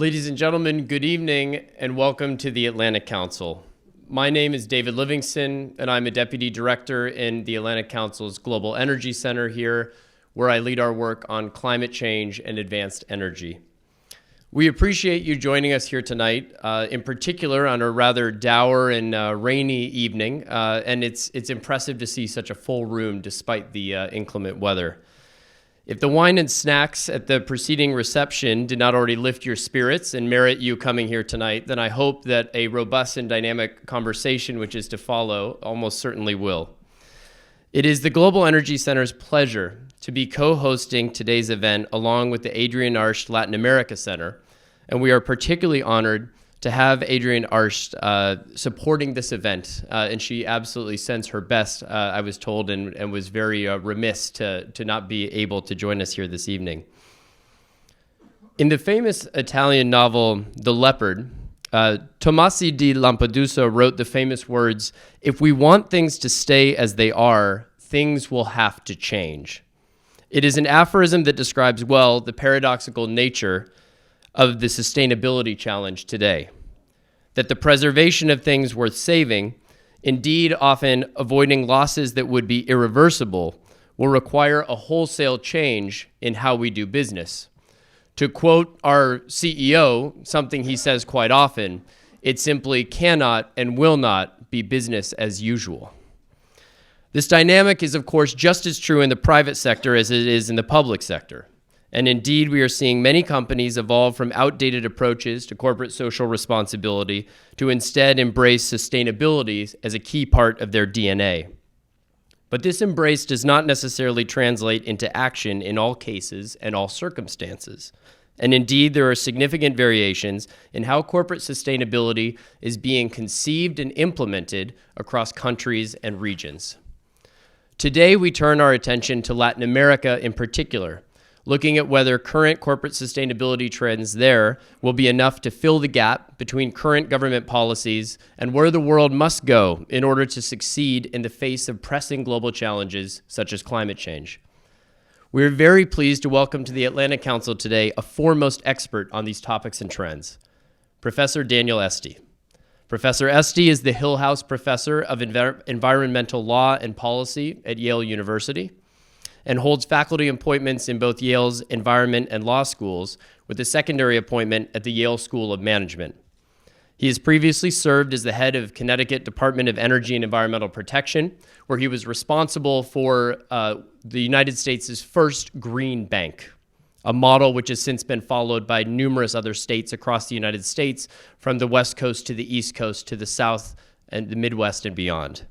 Ladies and gentlemen, good evening and welcome to the Atlantic Council. My name is David Livingston and I'm a Deputy Director in the Atlantic Council's Global Energy Center here, where I lead our work on climate change and advanced energy. We appreciate you joining us here tonight, in particular on a rather dour and rainy evening, and it's impressive to see such a full room despite the inclement weather. If the wine and snacks at the preceding reception did not already lift your spirits and merit you coming here tonight, then I hope that a robust and dynamic conversation which is to follow almost certainly will. It is the Global Energy Center's pleasure to be co-hosting today's event along with the Adrienne Arsht Latin America Center, and we are particularly honored to have Adrienne Arsht supporting this event, and she absolutely sends her best, I was told, and was very remiss to not be able to join us here this evening. In the famous Italian novel, The Leopard, Tomasi di Lampedusa wrote the famous words, "If we want things to stay as they are, things will have to change." It is an aphorism that describes well the paradoxical nature of the sustainability challenge today, that the preservation of things worth saving, indeed often avoiding losses that would be irreversible, will require a wholesale change in how we do business. To quote our CEO, something he says quite often, it simply cannot and will not be business as usual. This dynamic is, of course, just as true in the private sector as it is in the public sector. And indeed, we are seeing many companies evolve from outdated approaches to corporate social responsibility to instead embrace sustainability as a key part of their DNA. But this embrace does not necessarily translate into action in all cases and all circumstances. And indeed, there are significant variations in how corporate sustainability is being conceived and implemented across countries and regions. Today, we turn our attention to Latin America in particular, looking at whether current corporate sustainability trends there will be enough to fill the gap between current government policies and where the world must go in order to succeed in the face of pressing global challenges such as climate change. We're very pleased to welcome to the Atlantic Council today a foremost expert on these topics and trends, Professor Daniel Esty. Professor Esty is the Hillhouse Professor of Environmental Law and Policy at Yale University, and holds faculty appointments in both Yale's environment and law schools, with a secondary appointment at the Yale School of Management. He has previously served as the head of Connecticut Department of Energy and Environmental Protection, where he was responsible for the United States' first green bank, a model which has since been followed by numerous other states across the United States, from the West Coast to the East Coast to the South and the Midwest and beyond.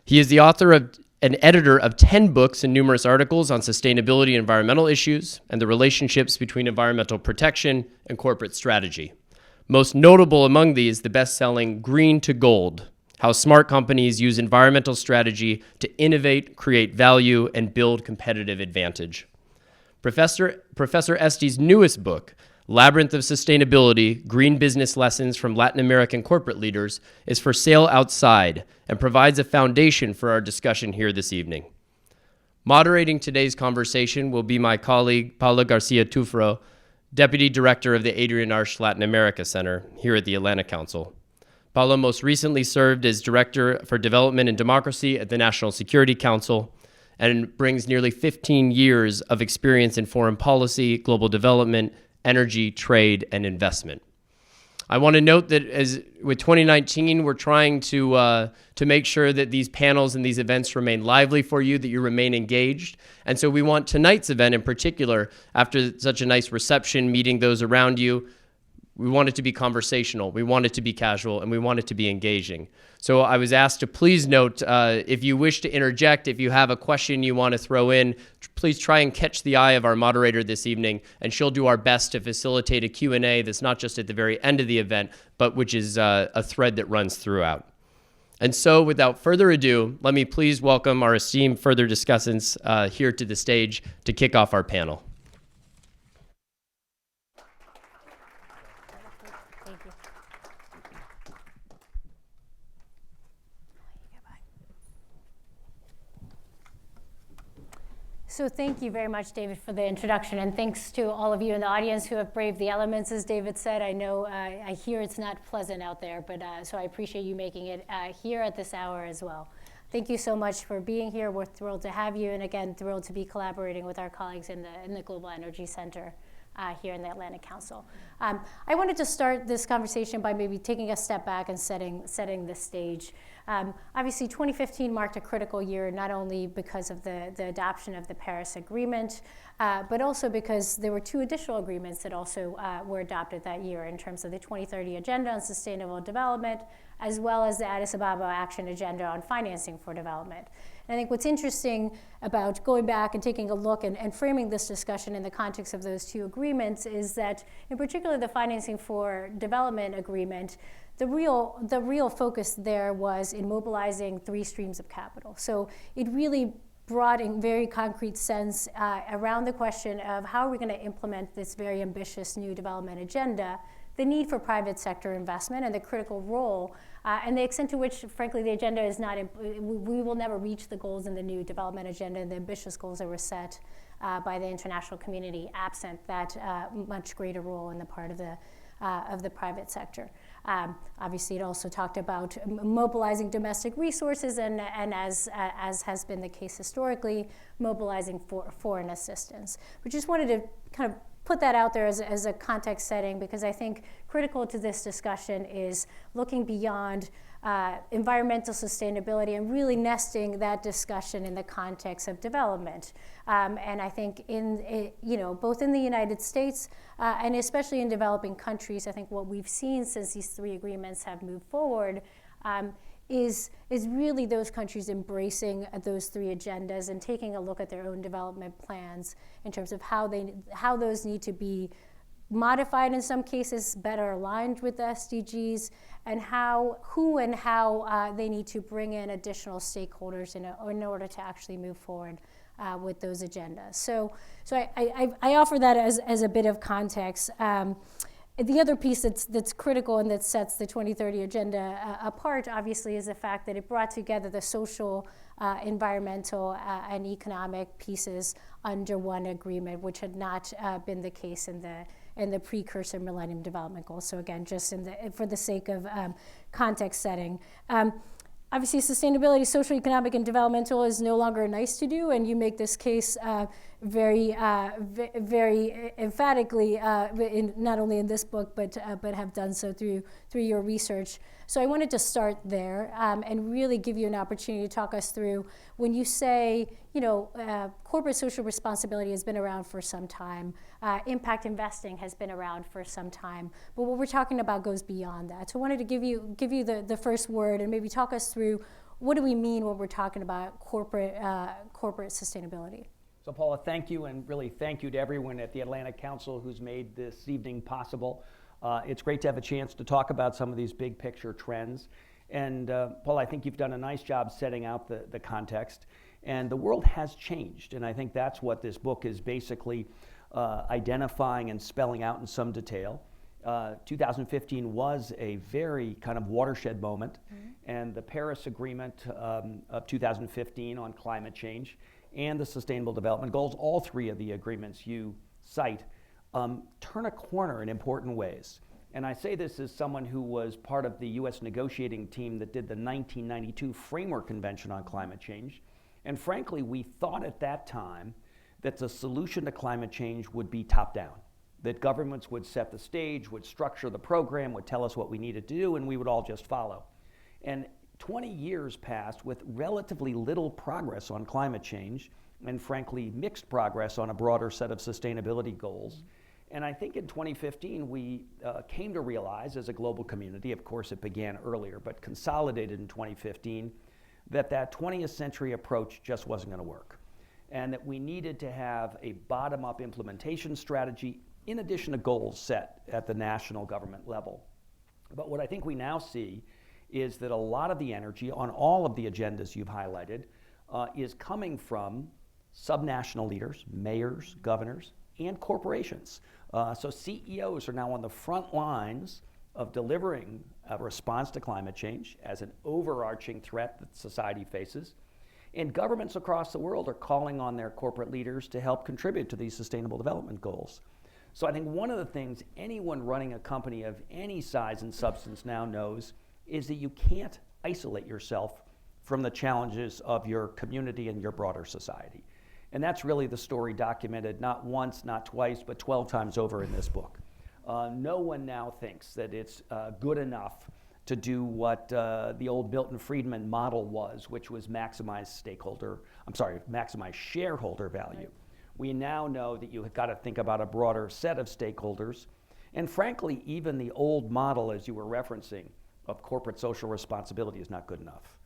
He is the author of an editor of 10 books and numerous articles on sustainability and environmental issues and the relationships between environmental protection and corporate strategy. Most notable among these, the best-selling Green to Gold, How Smart Companies Use Environmental Strategy to Innovate, Create Value, and Build Competitive Advantage. Professor Esty's newest book, Labyrinth of Sustainability, Green Business Lessons from Latin American Corporate Leaders, is for sale outside and provides a foundation for our discussion here this evening. Moderating today's conversation will be my colleague, Paula Garcia-Tufro, Deputy Director of the Adrienne Arsht Latin America Center here at the Atlantic Council. Paula most recently served as Director for Development and Democracy at the National Security Council and brings nearly 15 years of experience in foreign policy, global development, energy, trade, and investment. I want to note that as with 2019, we're trying to make sure that these panels and these events remain lively for you, that you remain engaged. And so we want tonight's event in particular, after such a nice reception, meeting those around you, we want it to be conversational, we want it to be casual, and we want it to be engaging. So I was asked to please note, if you wish to interject, if you have a question you want to throw in, please try and catch the eye of our moderator this evening, and she'll do our best to facilitate a Q&A that's not just at the very end of the event, but which is a thread that runs throughout. And so without further ado, let me please welcome our esteemed further discussants here to the stage to kick off our panel. So thank you very much, David, for the introduction, and thanks to all of you in the audience who have braved the elements, as David said. I know, I hear it's not pleasant out there, but so I appreciate you making it here at this hour as well. Thank you so much for being here. We're thrilled to have you, and again, thrilled to be collaborating with our colleagues in the Global Energy Center here in the Atlantic Council. I wanted to start this conversation by maybe taking a step back and setting the stage. Obviously, 2015 marked a critical year, not only because of the adoption of the Paris Agreement, but also because there were two additional agreements that also were adopted that year in terms of the 2030 Agenda on Sustainable Development, as well as the Addis Ababa Action Agenda on Financing for Development. And I think what's interesting about going back and taking a look and framing this discussion in the context of those two agreements is that, in particular, the Financing for Development Agreement, the real focus there was in mobilizing three streams of capital. So it really brought in very concrete sense around the question of how are we going to implement this very ambitious new development agenda, the need for private sector investment and the critical role and the extent to which, frankly, the agenda is not, we will never reach the goals in the new development agenda and the ambitious goals that were set by the international community absent that much greater role on the part of the private sector. Obviously, it also talked about mobilizing domestic resources and as has been the case historically, mobilizing foreign assistance. We just wanted to kind of put that out there as a context setting because I think critical to this discussion is looking beyond environmental sustainability and really nesting that discussion in the context of development. And I think both in the United States and especially in developing countries, I think what we've seen since these three agreements have moved forward is really those countries embracing those three agendas and taking a look at their own development plans in terms of how those need to be modified in some cases, better aligned with the SDGs, and who and how they need to bring in additional stakeholders in order to actually move forward with those agendas. So I offer that as a bit of context. The other piece that's critical and that sets the 2030 Agenda apart, obviously, is the fact that it brought together the social, environmental, and economic pieces under one agreement, which had not been the case in the precursor Millennium Development Goals. So again, just for the sake of context setting. Obviously, sustainability, social, economic, and developmental is no longer nice to do, and you make this case very emphatically, not only in this book, but have done so through your research. So I wanted to start there and really give you an opportunity to talk us through when you say, corporate social responsibility has been around for some time, impact investing has been around for some time, but what we're talking about goes beyond that. So I wanted to give you the first word and maybe talk us through what do we mean when we're talking about corporate sustainability. So Paula, thank you, and really thank you to everyone at the Atlantic Council who's made this evening possible. It's great to have a chance to talk about some of these big picture trends. And Paula, I think you've done a nice job setting out the context. And the world has changed, and I think that's what this book is basically identifying and spelling out in some detail. 2015 was a very kind of watershed moment, and the Paris Agreement of 2015 on climate change and the Sustainable Development Goals, all three of the agreements you cite, turn a corner in important ways. And I say this as someone who was part of the U.S. negotiating team that did the 1992 Framework Convention on Climate Change. And frankly, we thought at that time that the solution to climate change would be top-down, that governments would set the stage, would structure the program, would tell us what we needed to do, and we would all just follow. And 20 years passed with relatively little progress on climate change, and frankly, mixed progress on a broader set of sustainability goals. And I think in 2015, we came to realize as a global community, of course it began earlier, but consolidated in 2015, that 20th century approach just wasn't going to work. And that we needed to have a bottom-up implementation strategy in addition to goals set at the national government level. But what I think we now see is that a lot of the energy on all of the agendas you've highlighted is coming from subnational leaders, mayors, governors, and corporations. So CEOs are now on the front lines of delivering a response to climate change as an overarching threat that society faces. And governments across the world are calling on their corporate leaders to help contribute to these sustainable development goals. So I think one of the things anyone running a company of any size and substance now knows is that you can't isolate yourself from the challenges of your community and your broader society. And that's really the story documented not once, not twice, but 12 times over in this book. No one now thinks that it's good enough to do what the old Milton Friedman model was, which was maximize shareholder value. Right. We now know that you've got to think about a broader set of stakeholders. And frankly, even the old model, as you were referencing, of corporate social responsibility is not good enough.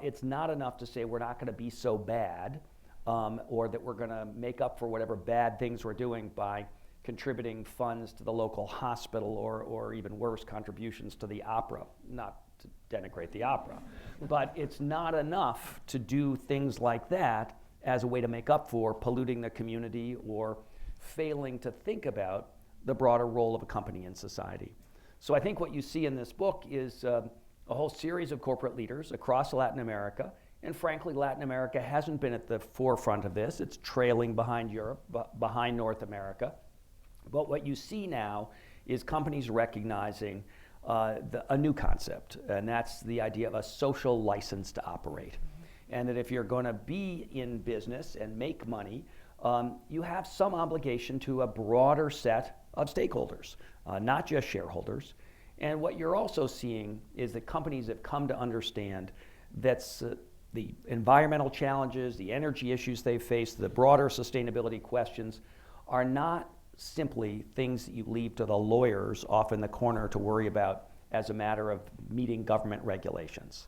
It's not enough to say we're not going to be so bad, or that we're going to make up for whatever bad things we're doing by contributing funds to the local hospital, or even worse, contributions to the opera. Not to denigrate the opera, but it's not enough to do things like that as a way to make up for polluting the community or failing to think about the broader role of a company in society. So I think what you see in this book is a whole series of corporate leaders across Latin America. And frankly, Latin America hasn't been at the forefront of this. It's trailing behind Europe, behind North America. But what you see now is companies recognizing a new concept, and that's the idea of a social license to operate. And that if you're going to be in business and make money, you have some obligation to a broader set of stakeholders, not just shareholders. And what you're also seeing is that companies have come to understand that the environmental challenges, the energy issues they face, the broader sustainability questions are not simply things that you leave to the lawyers off in the corner to worry about as a matter of meeting government regulations.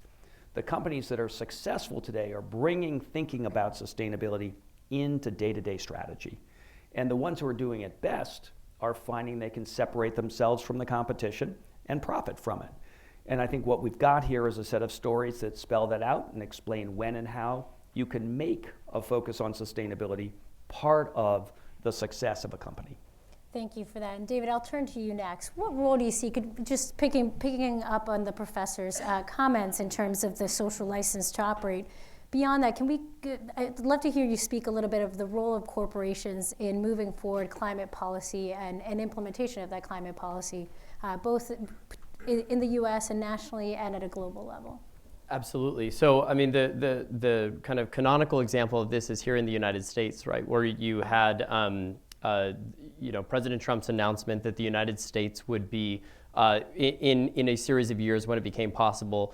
The companies that are successful today are bringing thinking about sustainability into day-to-day strategy. And the ones who are doing it best are finding they can separate themselves from the competition and profit from it. And I think what we've got here is a set of stories that spell that out and explain when and how you can make a focus on sustainability part of the success of a company. Thank you for that. And David, I'll turn to you next. What role do you see, just picking up on the professor's comments in terms of the social license to operate, beyond that, I'd love to hear you speak a little bit of the role of corporations in moving forward climate policy and implementation of that climate policy, both in the US and nationally and at a global level. Absolutely. So, I mean, the kind of canonical example of this is here in the United States, right, where you had President Trump's announcement that the United States would be, in a series of years when it became possible,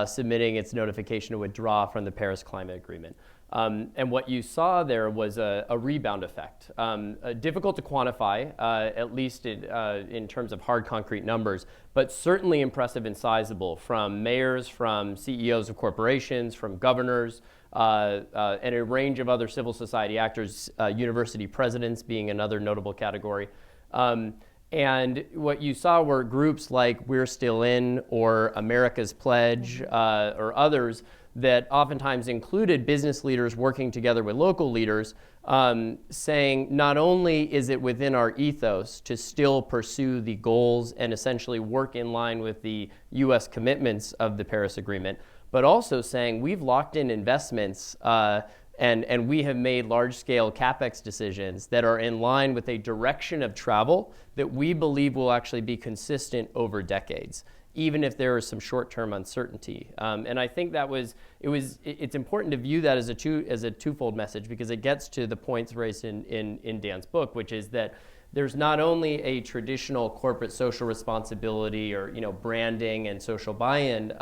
submitting its notification to withdraw from the Paris Climate Agreement. And what you saw there was a rebound effect. Difficult to quantify, at least in terms of hard concrete numbers, but certainly impressive and sizable from mayors, from CEOs of corporations, from governors, and a range of other civil society actors, university presidents being another notable category. And what you saw were groups like We're Still In or America's Pledge or others that oftentimes included business leaders working together with local leaders, saying not only is it within our ethos to still pursue the goals and essentially work in line with the US commitments of the Paris Agreement, but also saying we've locked in investments and we have made large-scale CapEx decisions that are in line with a direction of travel that we believe will actually be consistent over decades, even if there is some short-term uncertainty. And I think it's important to view that as a twofold message, because it gets to the points raised in Dan's book, which is that there's not only a traditional corporate social responsibility or branding and social buy-in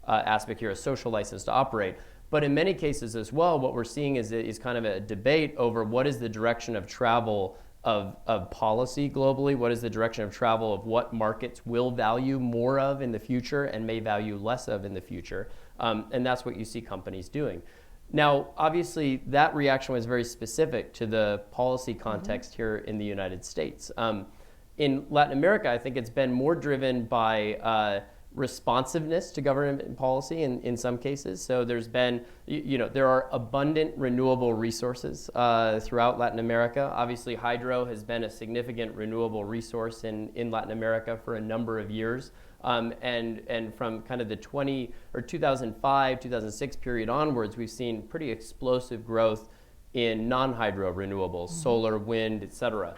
aspect here, a social license to operate, but in many cases as well, what we're seeing is kind of a debate over what is the direction of travel of policy globally, what is the direction of travel of what markets will value more of in the future and may value less of in the future. And that's what you see companies doing. Now, obviously, that reaction was very specific to the policy context here in the United States. In Latin America, I think it's been more driven by responsiveness to government policy in some cases. So there's been, there are abundant renewable resources throughout Latin America. Obviously, hydro has been a significant renewable resource in Latin America for a number of years. And from kind of the 2005, 2006 period onwards, we've seen pretty explosive growth in non-hydro renewables, solar, wind, et cetera.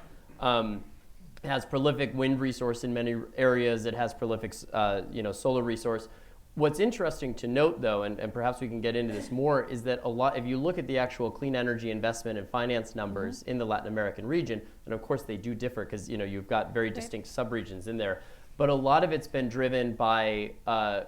It has prolific wind resource in many areas. It has prolific, solar resource. What's interesting to note, though, and perhaps we can get into this more, is that if you look at the actual clean energy investment and finance numbers in the Latin American region, and of course they do differ because you've got very distinct subregions in there, but a lot of it's been driven by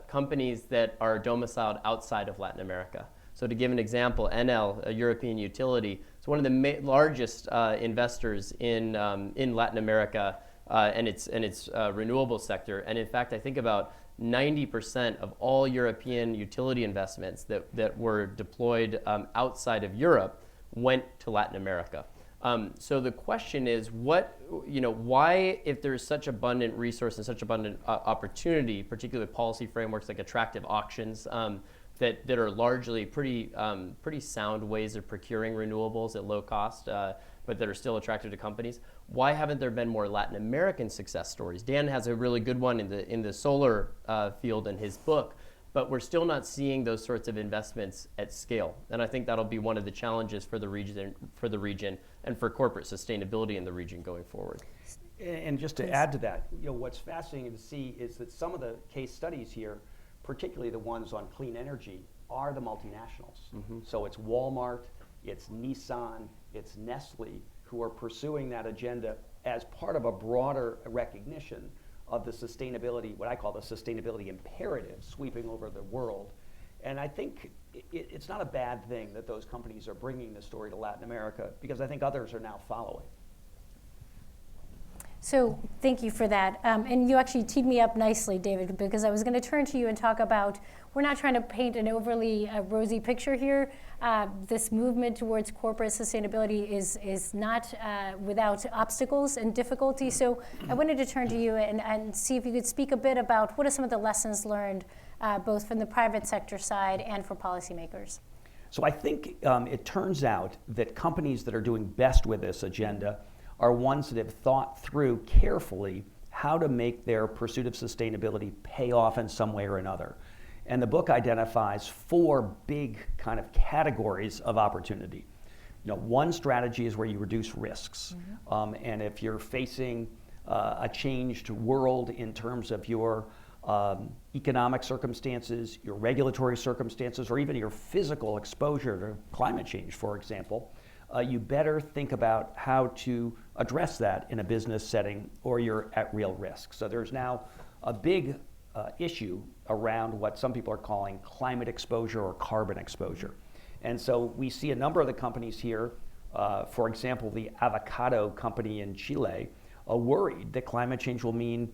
companies that are domiciled outside of Latin America. So to give an example, Enel, a European utility, is one of the largest investors in Latin America and its renewable sector. And in fact, I think about 90% of all European utility investments that were deployed outside of Europe went to Latin America. So the question is, why, if there's such abundant resource and such abundant opportunity, particularly policy frameworks like attractive auctions, that are largely pretty sound ways of procuring renewables at low cost, but that are still attractive to companies. Why haven't there been more Latin American success stories? Dan has a really good one in the solar field in his book, but we're still not seeing those sorts of investments at scale. And I think that'll be one of the challenges for the region and for corporate sustainability in the region going forward. And just to add to that, what's fascinating to see is that some of the case studies here, particularly the ones on clean energy, are the multinationals. So it's Walmart, it's Nissan, it's Nestle, who are pursuing that agenda as part of a broader recognition of the sustainability, what I call the sustainability imperative sweeping over the world. And I think it's not a bad thing that those companies are bringing this story to Latin America, because I think others are now following. So thank you for that. And you actually teed me up nicely, David, because I was going to turn to you and talk about, we're not trying to paint an overly rosy picture here. This movement towards corporate sustainability is not without obstacles and difficulty. So I wanted to turn to you and see if you could speak a bit about what are some of the lessons learned, both from the private sector side and for policymakers. So I think it turns out that companies that are doing best with this agenda are ones that have thought through carefully how to make their pursuit of sustainability pay off in some way or another. And the book identifies 4 big kind of categories of opportunity. One strategy is where you reduce risks. And if you're facing a changed world in terms of your economic circumstances, your regulatory circumstances, or even your physical exposure to climate change, for example, you better think about how to address that in a business setting, or you're at real risk. So there's now a big issue around what some people are calling climate exposure or carbon exposure. And so we see a number of the companies here, for example, the avocado company in Chile, are worried that climate change will mean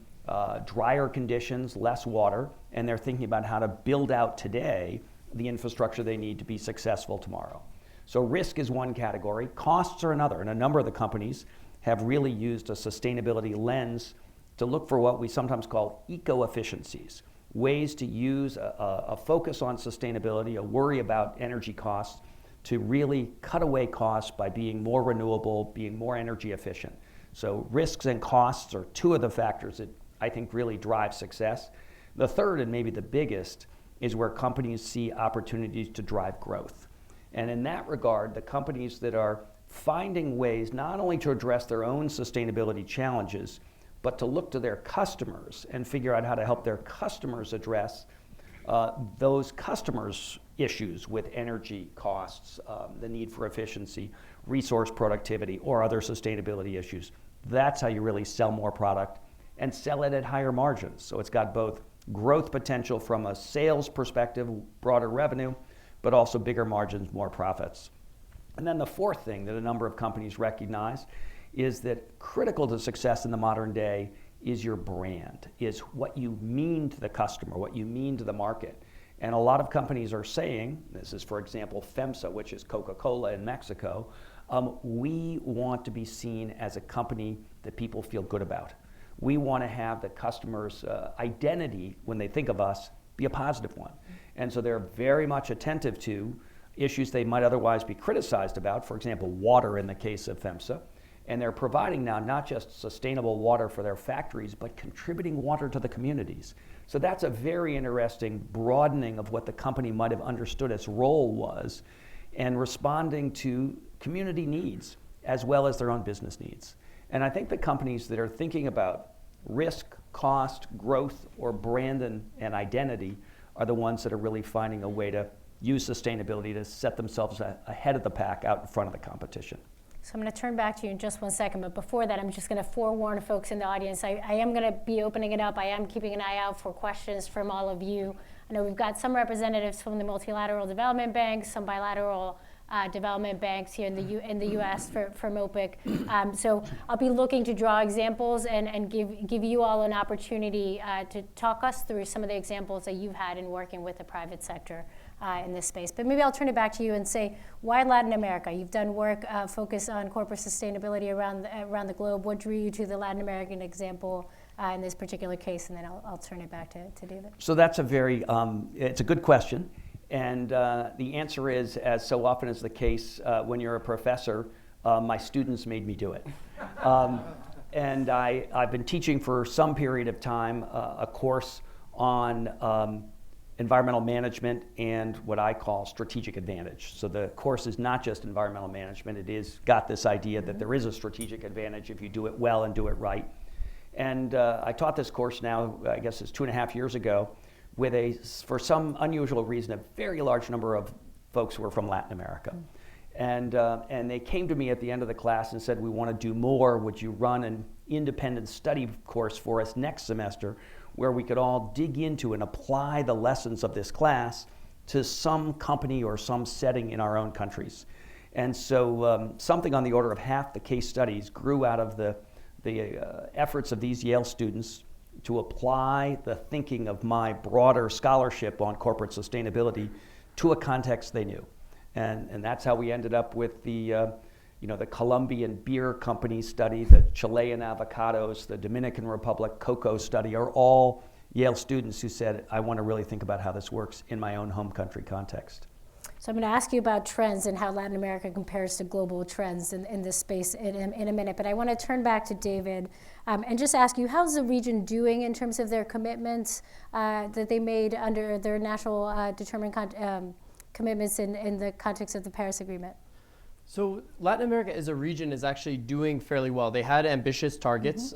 drier conditions, less water, and they're thinking about how to build out today the infrastructure they need to be successful tomorrow. So risk is one category, costs are another, and a number of the companies have really used a sustainability lens to look for what we sometimes call eco-efficiencies, ways to use a focus on sustainability, a worry about energy costs, to really cut away costs by being more renewable, being more energy efficient. So risks and costs are 2 of the factors that I think really drive success. The third, and maybe the biggest, is where companies see opportunities to drive growth. And in that regard, the companies that are finding ways not only to address their own sustainability challenges, but to look to their customers and figure out how to help their customers address those customers' issues with energy costs, the need for efficiency, resource productivity, or other sustainability issues. That's how you really sell more product and sell it at higher margins. So it's got both growth potential from a sales perspective, broader revenue, but also bigger margins, more profits. And then the fourth thing that a number of companies recognize is that critical to success in the modern day is your brand, is what you mean to the customer, what you mean to the market. And a lot of companies are saying, this is for example FEMSA, which is Coca-Cola in Mexico, we want to be seen as a company that people feel good about. we want to have the customer's identity when they think of us be a positive one. And so they're very much attentive to issues they might otherwise be criticized about, for example, water in the case of PHMSA. And they're providing now not just sustainable water for their factories, but contributing water to the communities. So that's a very interesting broadening of what the company might have understood its role was, and responding to community needs as well as their own business needs. And I think the companies that are thinking about risk, cost, growth, or brand and identity are the ones that are really finding a way to use sustainability to set themselves ahead of the pack, out in front of the competition. So I'm going to turn back to you in just one second, but before that, I'm just going to forewarn folks in the audience. I am going to be opening it up. I am keeping an eye out for questions from all of you. I know we've got some representatives from the multilateral development banks, some bilateral development banks here in the U.S. for MOPIC. So I'll be looking to draw examples and give you all an opportunity to talk us through some of the examples that you've had in working with the private sector in this space. But maybe I'll turn it back to you and say, why Latin America? You've done work focused on corporate sustainability around the globe. What drew you to the Latin American example in this particular case? And then I'll turn it back to David. So that's it's a good question. And the answer is, as so often is the case when you're a professor, my students made me do it. And I've been teaching for some period of time a course on environmental management and what I call strategic advantage. So the course is not just environmental management, it is got this idea that there is a strategic advantage if you do it well and do it right. And I taught this course now, I guess it's 2.5 years ago, with for some unusual reason, a very large number of folks who were from Latin America. And they came to me at the end of the class and said, we want to do more. Would you run an independent study course for us next semester where we could all dig into and apply the lessons of this class to some company or some setting in our own countries? And so something on the order of half the case studies grew out of the efforts of these Yale students to apply the thinking of my broader scholarship on corporate sustainability to a context they knew. And that's how we ended up with the Colombian beer company study, the Chilean avocados, the Dominican Republic cocoa study are all Yale students who said, I want to really think about how this works in my own home country context. So I'm going to ask you about trends and how Latin America compares to global trends in this space in a minute. But I want to turn back to David and just ask you, how's the region doing in terms of their commitments that they made under their national determined commitments in the context of the Paris Agreement? So Latin America as a region is actually doing fairly well. They had ambitious targets.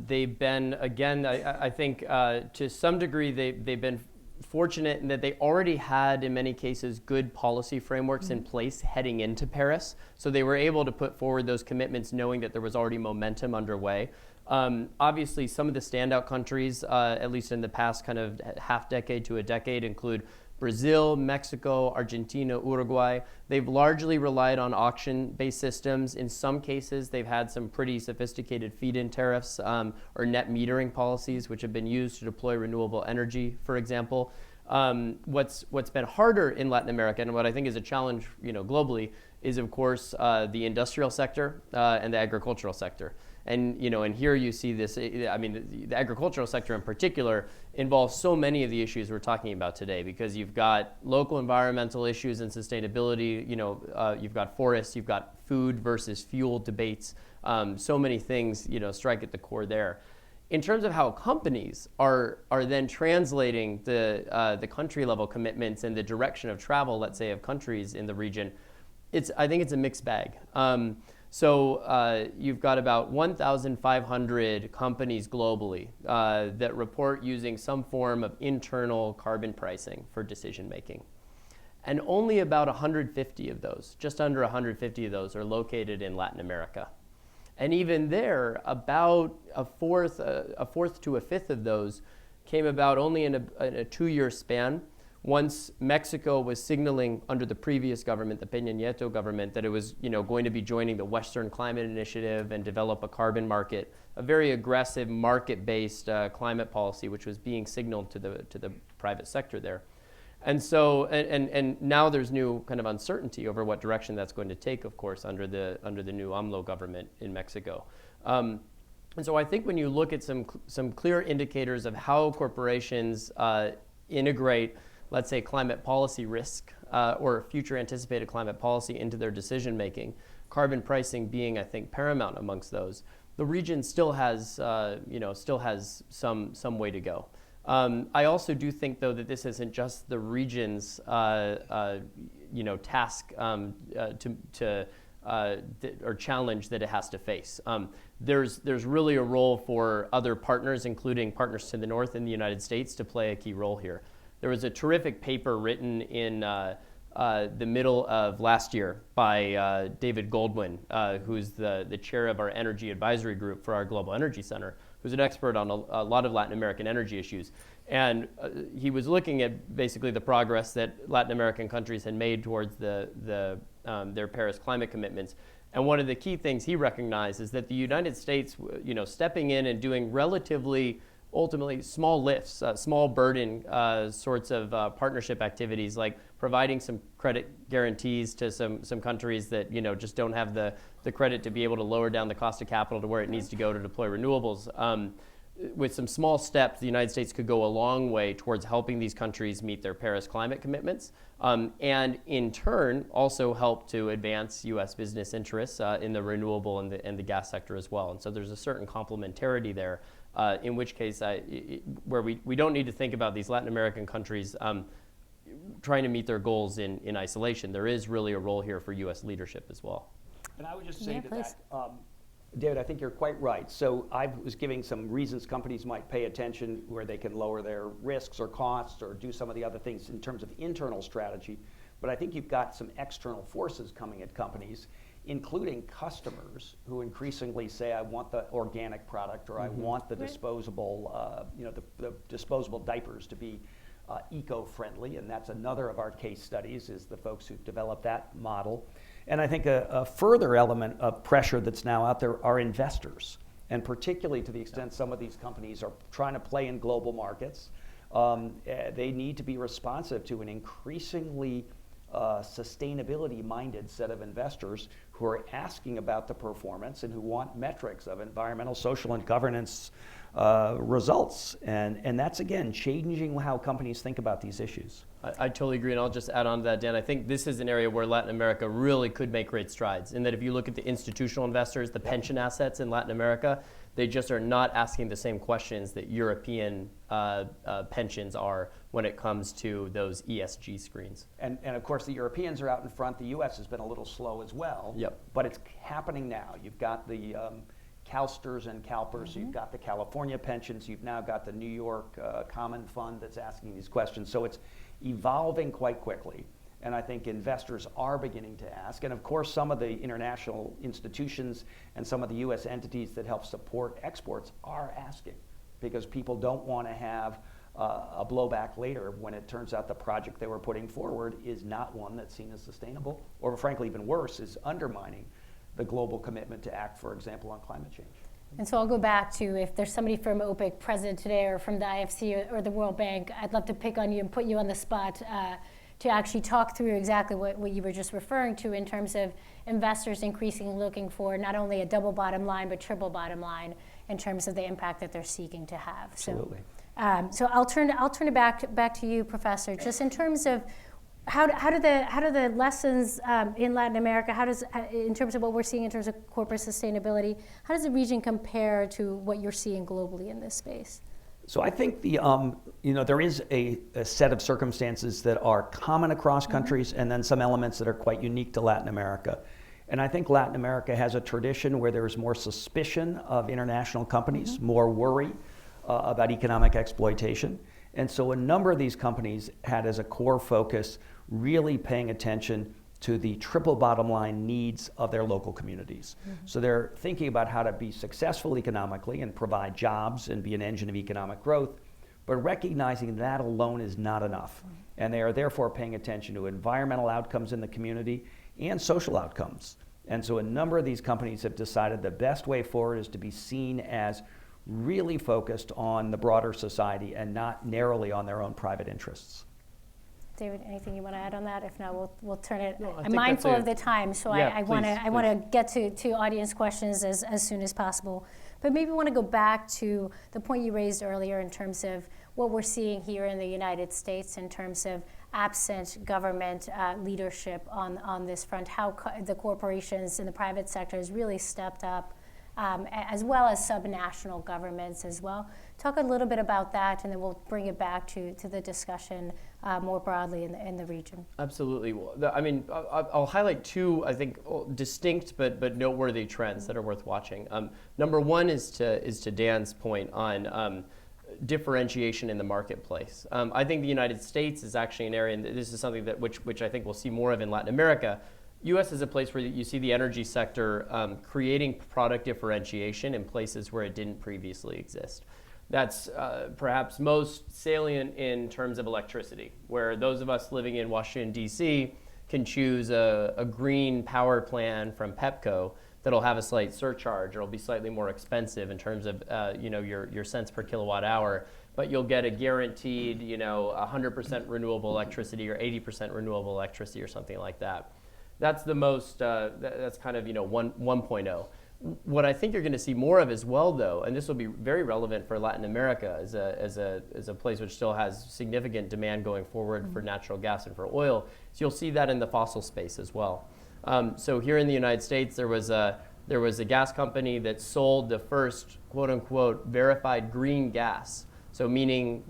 They've been, again, I think to some degree, they've been fortunate in that they already had, in many cases, good policy frameworks in place heading into Paris. So they were able to put forward those commitments knowing that there was already momentum underway. Obviously, some of the standout countries, at least in the past kind of half decade to a decade, include Brazil, Mexico, Argentina, Uruguay. They've largely relied on auction-based systems. In some cases, they've had some pretty sophisticated feed-in tariffs or net metering policies, which have been used to deploy renewable energy, for example. What's been harder in Latin America, and what I think is a challenge, globally, is of course the industrial sector and the agricultural sector. And here you see this. I mean, the agricultural sector in particular involves so many of the issues we're talking about today, because you've got local environmental issues and sustainability. You've got forests, you've got food versus fuel debates. So many things, strike at the core there. In terms of how companies are then translating the country level commitments and the direction of travel, let's say, of countries in the region, I think it's a mixed bag. So you've got about 1,500 companies globally that report using some form of internal carbon pricing for decision making. And only about 150 of those, just under 150 of those, are located in Latin America. And even there, about a fourth to a fifth of those came about only in a 2-year span, once Mexico was signaling under the previous government, the Peña Nieto government, that it was going to be joining the Western Climate Initiative and develop a carbon market, a very aggressive market-based climate policy, which was being signaled to the private sector there. And so, and now there's new kind of uncertainty over what direction that's going to take, of course, under the new AMLO government in Mexico. And so I think when you look at some clear indicators of how corporations integrate, let's say, climate policy risk or future anticipated climate policy into their decision making, carbon pricing being, I think, paramount amongst those, the region still has, some way to go. I also do think, though, that this isn't just the region's, task or challenge that it has to face. There's really a role for other partners, including partners to the north in the United States, to play a key role here. There was a terrific paper written in the middle of last year by David Goldwyn, who's the chair of our energy advisory group for our Global Energy Center, who's an expert on a lot of Latin American energy issues. And he was looking at basically the progress that Latin American countries had made towards their Paris climate commitments. And one of the key things he recognized is that the United States, stepping in and doing relatively, ultimately small lifts, small burden sorts of partnership activities, like providing some credit guarantees to some countries that just don't have the credit to be able to lower down the cost of capital to where it needs to go to deploy renewables. With some small steps, the United States could go a long way towards helping these countries meet their Paris climate commitments, and in turn also help to advance U.S. business interests in the renewable and the gas sector as well. And so there's a certain complementarity there, in which case where we don't need to think about these Latin American countries trying to meet their goals in isolation. There is really a role here for U.S. leadership as well. And I would just say to that, David, I think you're quite right. So I was giving some reasons companies might pay attention where they can lower their risks or costs or do some of the other things in terms of internal strategy. But I think you've got some external forces coming at companies, including customers who increasingly say, I want the organic product, or I want the disposable, the disposable diapers to be eco-friendly. And that's another of our case studies, is the folks who've developed that model. And I think a further element of pressure that's now out there are investors, and particularly to the extent some of these companies are trying to play in global markets, they need to be responsive to an increasingly sustainability-minded set of investors who are asking about the performance and who want metrics of environmental, social, and governance results. And that's, again, changing how companies think about these issues. I totally agree, and I'll just add on to that, Dan. I think this is an area where Latin America really could make great strides, in that if you look at the institutional investors, the pension assets in Latin America, they just are not asking the same questions that European pensions are when it comes to those ESG screens. And of course, the Europeans are out in front. The U.S. has been a little slow as well. Yep. But it's happening now. You've got the CalSTRS and CalPERS. You've got the California pensions. You've now got the New York Common Fund that's asking these questions. So it's evolving quite quickly. And I think investors are beginning to ask. And of course, some of the international institutions and some of the U.S. entities that help support exports are asking, because people don't want to have a blowback later when it turns out the project they were putting forward is not one that's seen as sustainable, or frankly, even worse, is undermining the global commitment to act, for example, on climate change. And so I'll go back to, if there's somebody from OPIC present today, or from the IFC or the World Bank, I'd love to pick on you and put you on the spot to actually talk through exactly what you were just referring to in terms of investors increasingly looking for not only a double bottom line, but triple bottom line in terms of the impact that they're seeking to have. Absolutely. So I'll turn it back to you, Professor, just in terms of how do the lessons in Latin America, in terms of what we're seeing in terms of corporate sustainability, how does the region compare to what you're seeing globally in this space? So I think there is a set of circumstances that are common across countries, and then some elements that are quite unique to Latin America. And I think Latin America has a tradition where there's more suspicion of international companies, more worry about economic exploitation. And so a number of these companies had as a core focus really paying attention to the triple bottom line needs of their local communities. So they're thinking about how to be successful economically and provide jobs and be an engine of economic growth, but recognizing that alone is not enough. And they are therefore paying attention to environmental outcomes in the community and social outcomes. And so a number of these companies have decided the best way forward is to be seen as really focused on the broader society and not narrowly on their own private interests. David, anything you want to add on that? If not, we'll turn it. No, I'm mindful of the time, so yeah, I want to get to audience questions as soon as possible. But maybe want to go back to the point you raised earlier in terms of what we're seeing here in the United States in terms of absent government leadership on this front, how the corporations and the private sector has really stepped up, as well as subnational governments as well. Talk a little bit about that, and then we'll bring it back to the discussion more broadly in the region. Absolutely. Well, I'll highlight two, I think, distinct but noteworthy trends that are worth watching. Number one is to Dan's point on differentiation in the marketplace. I think the United States is actually an area, and this is something that which I think we'll see more of in Latin America. U.S. is a place where you see the energy sector creating product differentiation in places where it didn't previously exist. That's perhaps most salient in terms of electricity, where those of us living in Washington, D.C. can choose a green power plan from Pepco that'll have a slight surcharge, or it'll be slightly more expensive in terms of your cents per kilowatt hour, but you'll get a guaranteed 100% renewable electricity or 80% renewable electricity or something like that. That's the most, that's kind of 1.0. What I think you're going to see more of as well, though, and this will be very relevant for Latin America as a place which still has significant demand going forward for natural gas and for oil, so you'll see that in the fossil space as well. So here in the United States, there was a gas company that sold the first quote unquote verified green gas. So meaning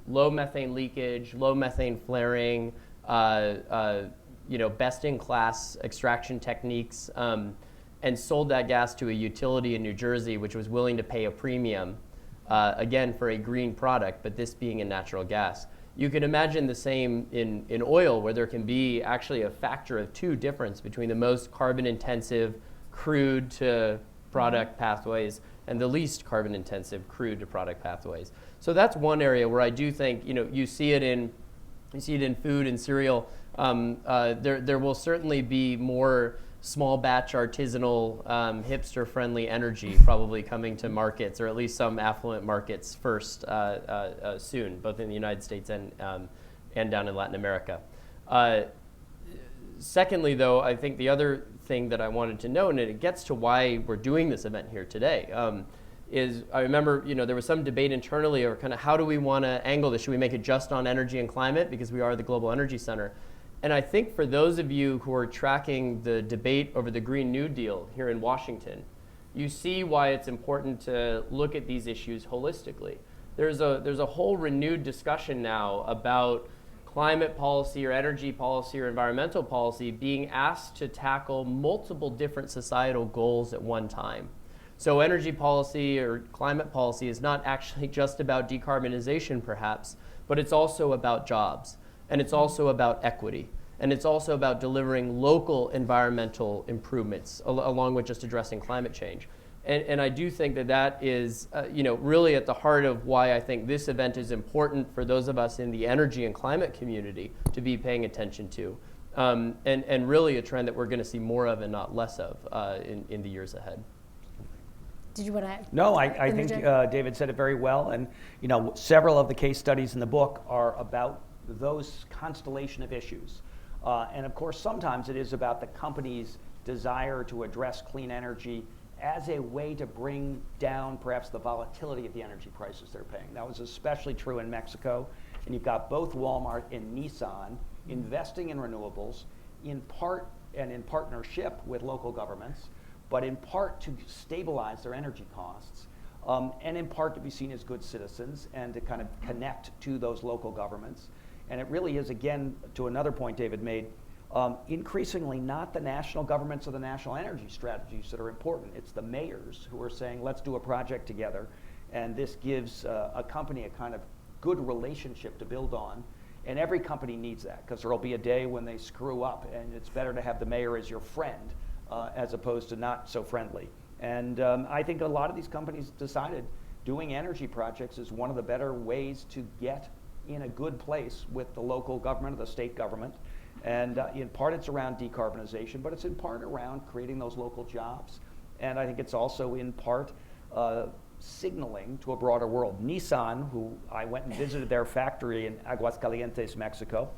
low methane leakage, low methane flaring, best in class extraction techniques, and sold that gas to a utility in New Jersey, which was willing to pay a premium, again, for a green product, but this being a natural gas. You can imagine the same in oil, where there can be actually a factor of 2 difference between the most carbon intensive crude to product pathways and the least carbon intensive crude to product pathways. So that's one area where I do think you see it in food and cereal. There will certainly be more small batch artisanal hipster friendly energy probably coming to markets, or at least some affluent markets first soon, both in the United States and down in Latin America. Secondly, though, I think the other thing that I wanted to note, and it gets to why we're doing this event here today, is I remember there was some debate internally over kind of how do we want to angle this? Should we make it just on energy and climate because we are the Global Energy Center? And I think for those of you who are tracking the debate over the Green New Deal here in Washington, you see why it's important to look at these issues holistically. There's a whole renewed discussion now about climate policy or energy policy or environmental policy being asked to tackle multiple different societal goals at one time. So energy policy or climate policy is not actually just about decarbonization perhaps, but it's also about jobs. And it's also about equity. And it's also about delivering local environmental improvements along with just addressing climate change. And I do think that is really at the heart of why I think this event is important for those of us in the energy and climate community to be paying attention to. And really a trend that we're going to see more of and not less of in the years ahead. Did you want to? No, I think David said it very well. And several of the case studies in the book are about those constellation of issues. And of course, sometimes it is about the company's desire to address clean energy as a way to bring down perhaps the volatility of the energy prices they're paying. That was especially true in Mexico. And you've got both Walmart and Nissan investing in renewables, in part and in partnership with local governments, but in part to stabilize their energy costs, and in part to be seen as good citizens and to kind of connect to those local governments. And it really is, again, to another point David made, increasingly not the national governments or the national energy strategies that are important. It's the mayors who are saying, let's do a project together. And this gives a company a kind of good relationship to build on. And every company needs that, because there will be a day when they screw up, and it's better to have the mayor as your friend as opposed to not so friendly. And I think a lot of these companies decided doing energy projects is one of the better ways to get in a good place with the local government or the state government. And in part it's around decarbonization, but it's in part around creating those local jobs. And I think it's also in part signaling to a broader world. Nissan, who I went and visited their factory in Aguascalientes, Mexico,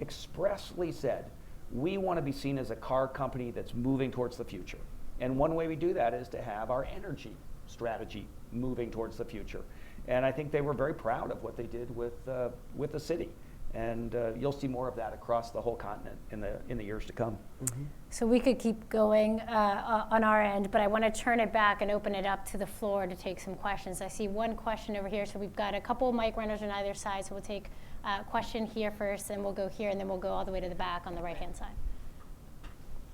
expressly said, we want to be seen as a car company that's moving towards the future. And one way we do that is to have our energy strategy moving towards the future. And I think they were very proud of what they did with the city. And you'll see more of that across the whole continent in the years to come. Mm-hmm. So we could keep going on our end, but I want to turn it back and open it up to the floor to take some questions. I see one question over here, so we've got a couple of mic runners on either side, so we'll take a question here first, and we'll go here, and then we'll go all the way to the back on the right-hand side.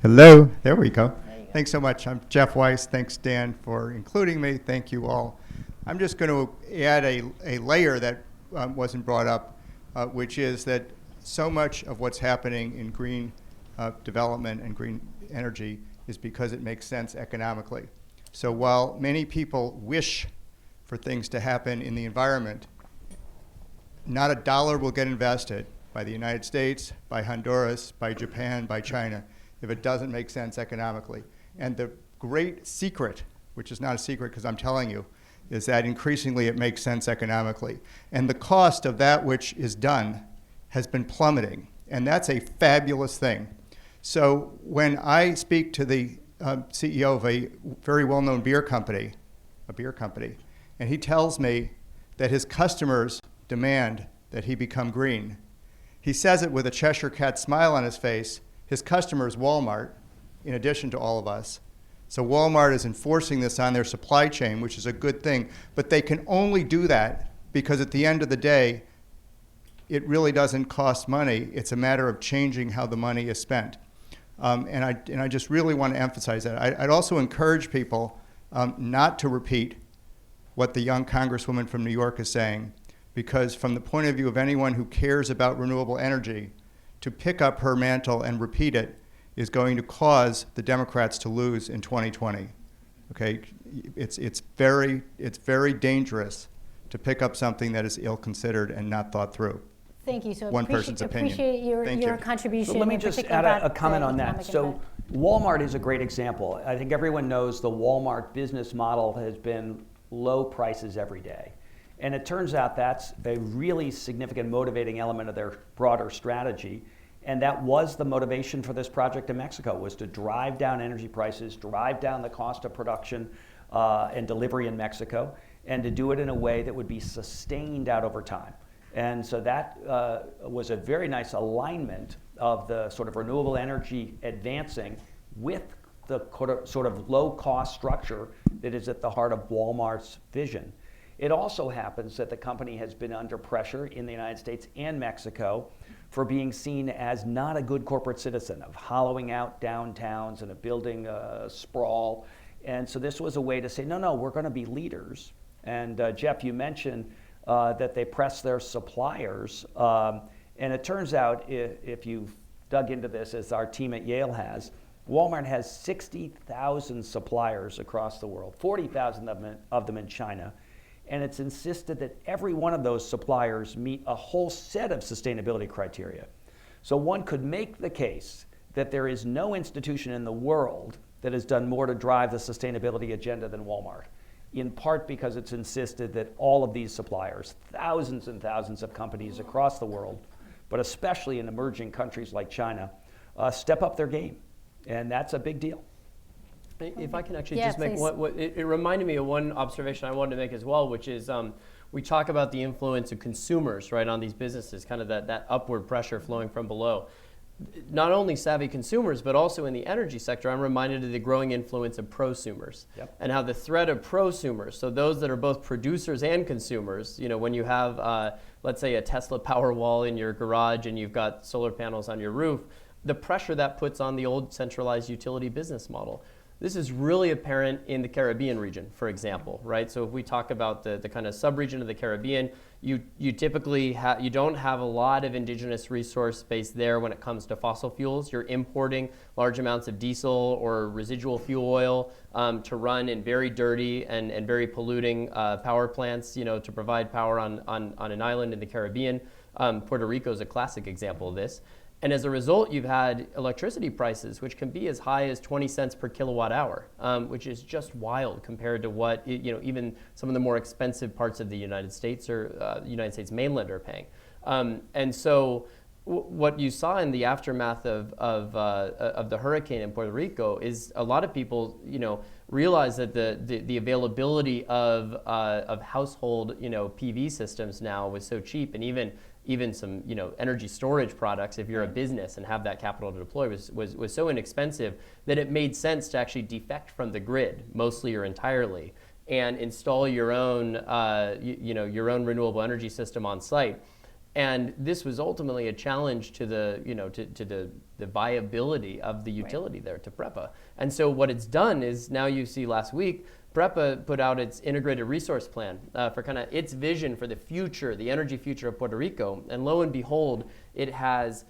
Hello, there we go. Thanks so much. I'm Jeff Weiss. Thanks, Dan, for including me. Thank you all. I'm just going to add a layer that wasn't brought up, which is that so much of what's happening in green development and green energy is because it makes sense economically. So while many people wish for things to happen in the environment, not a dollar will get invested by the United States, by Honduras, by Japan, by China, if it doesn't make sense economically. And the great secret, which is not a secret because I'm telling you, is that increasingly it makes sense economically. And the cost of that which is done has been plummeting. And that's a fabulous thing. So when I speak to the CEO of a very well-known beer company, and he tells me that his customers demand that he become green, he says it with a Cheshire Cat smile on his face. His customer is Walmart, in addition to all of us. So Walmart is enforcing this on their supply chain, which is a good thing. But they can only do that because at the end of the day, it really doesn't cost money. It's a matter of changing how the money is spent. And I just really want to emphasize that. I'd also encourage people not to repeat what the young Congresswoman from New York is saying, because from the point of view of anyone who cares about renewable energy, to pick up her mantle and repeat it is going to cause the Democrats to lose in 2020. Okay, it's very dangerous to pick up something that is ill-considered and not thought through. Thank you. So one person's opinion. Appreciate your contribution. So let me just add a comment on that. So Walmart is a great example. I think everyone knows the Walmart business model has been low prices every day. And it turns out that's a really significant motivating element of their broader strategy. And that was the motivation for this project in Mexico, was to drive down energy prices, drive down the cost of production and delivery in Mexico, and to do it in a way that would be sustained out over time. And so that was a very nice alignment of the sort of renewable energy advancing with the sort of low-cost structure that is at the heart of Walmart's vision. It also happens that the company has been under pressure in the United States and Mexico for being seen as not a good corporate citizen, of hollowing out downtowns and of building sprawl. And so this was a way to say, no, we're going to be leaders. And Jeff, you mentioned that they press their suppliers. And it turns out, if you've dug into this, as our team at Yale has, Walmart has 60,000 suppliers across the world, 40,000 of them in China. And it's insisted that every one of those suppliers meet a whole set of sustainability criteria. So one could make the case that there is no institution in the world that has done more to drive the sustainability agenda than Walmart, in part because it's insisted that all of these suppliers, thousands and thousands of companies across the world, but especially in emerging countries like China, step up their game. And that's a big deal. If I can actually just make it reminded me of one observation I wanted to make as well, which is we talk about the influence of consumers, right, on these businesses, kind of that upward pressure flowing from below. Not only savvy consumers, but also in the energy sector, I'm reminded of the growing influence of prosumers. Yep. And how the threat of prosumers, so those that are both producers and consumers, you know, when you have, let's say, a Tesla Powerwall in your garage and you've got solar panels on your roof, the pressure that puts on the old centralized utility business model. This is really apparent in the Caribbean region, for example, right? So if we talk about the kind of sub-region of the Caribbean, you typically you don't have a lot of indigenous resource base there when it comes to fossil fuels. You're importing large amounts of diesel or residual fuel oil to run in very dirty and very polluting power plants, you know, to provide power on an island in the Caribbean. Puerto Rico is a classic example of this. And as a result, you've had electricity prices, which can be as high as 20 cents per kilowatt hour, which is just wild compared to what, you know, even some of the more expensive parts of the United States or United States mainland are paying. And so what you saw in the aftermath of the hurricane in Puerto Rico is a lot of people, you know, realized that the availability of household PV systems now was so cheap, and even some energy storage products, if you're a business and have that capital to deploy, was so inexpensive that it made sense to actually defect from the grid, mostly or entirely, and install your own your own renewable energy system on site. And this was ultimately a challenge to the viability of the utility there, to PREPA. And so what it's done is, now you see last week, PREPA put out its integrated resource plan for kind of its vision for the future, the energy future of Puerto Rico. And lo and behold, it has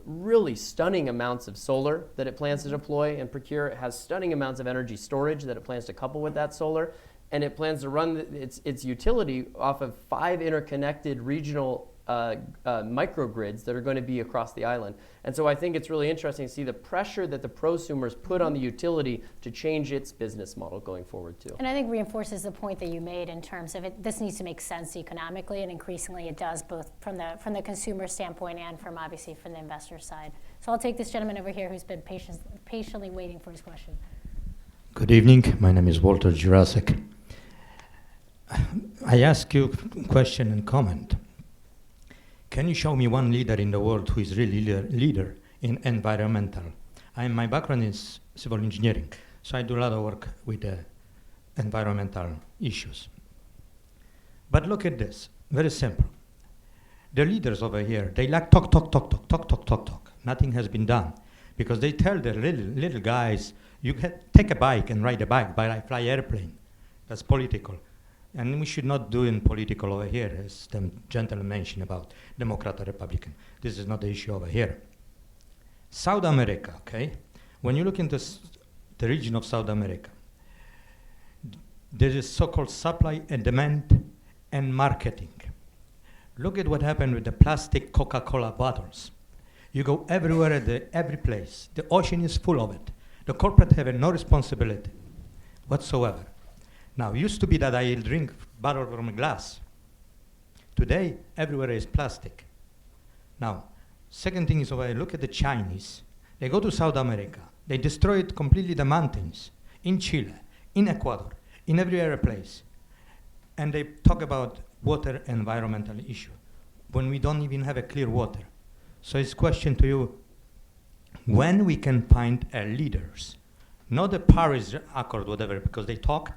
really stunning amounts of solar that it plans to deploy and procure. It has stunning amounts of energy storage that it plans to couple with that solar. And it plans to run its utility off of 5 interconnected regional microgrids that are going to be across the island. And so I think it's really interesting to see the pressure that the prosumers put on the utility to change its business model going forward too. And I think reinforces the point that you made in terms of this needs to make sense economically, and increasingly it does, both from the consumer standpoint and from obviously from the investor side. So I'll take this gentleman over here who's been patiently waiting for his question. Good evening. My name is Walter Jurassic. I ask you a question and comment. Can you show me one leader in the world who is really leader in environmental? My background is civil engineering, so I do a lot of work with environmental issues. But look at this, very simple. The leaders over here, they like talk. Nothing has been done, because they tell the little guys, you can take a bike and ride a bike, but I fly airplane. That's political. And we should not do in political over here, as the gentleman mentioned about Democrat or Republican. This is not the issue over here. South America, okay? When you look into the region of South America, there is so-called supply and demand and marketing. Look at what happened with the plastic Coca-Cola bottles. You go everywhere, every place. The ocean is full of it. The corporate have no responsibility whatsoever. Now, it used to be that I drink bottle from a glass. Today, everywhere is plastic. Now, second thing is, over here, look at the Chinese. They go to South America. They destroyed completely the mountains in Chile, in Ecuador, in every other place. And they talk about water environmental issue when we don't even have a clear water. So it's a question to you, when we can find leaders, not the Paris Accord, whatever, because they talk,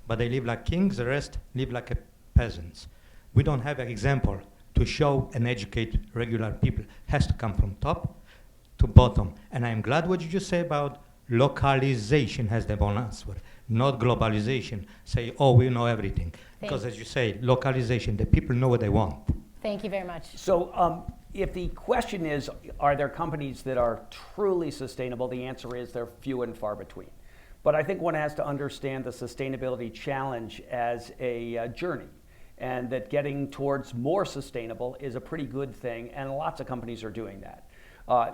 but they live like kings, the rest live like peasants. We don't have an example to show and educate regular people. It has to come from top to bottom. And I'm glad what you just say about localization has the one answer, not globalization. Say, oh, we know everything. Because as you say, localization, the people know what they want. Thank you very much. So if the question is, are there companies that are truly sustainable, the answer is they're few and far between. But I think one has to understand the sustainability challenge as a journey, and that getting towards more sustainable is a pretty good thing, and lots of companies are doing that.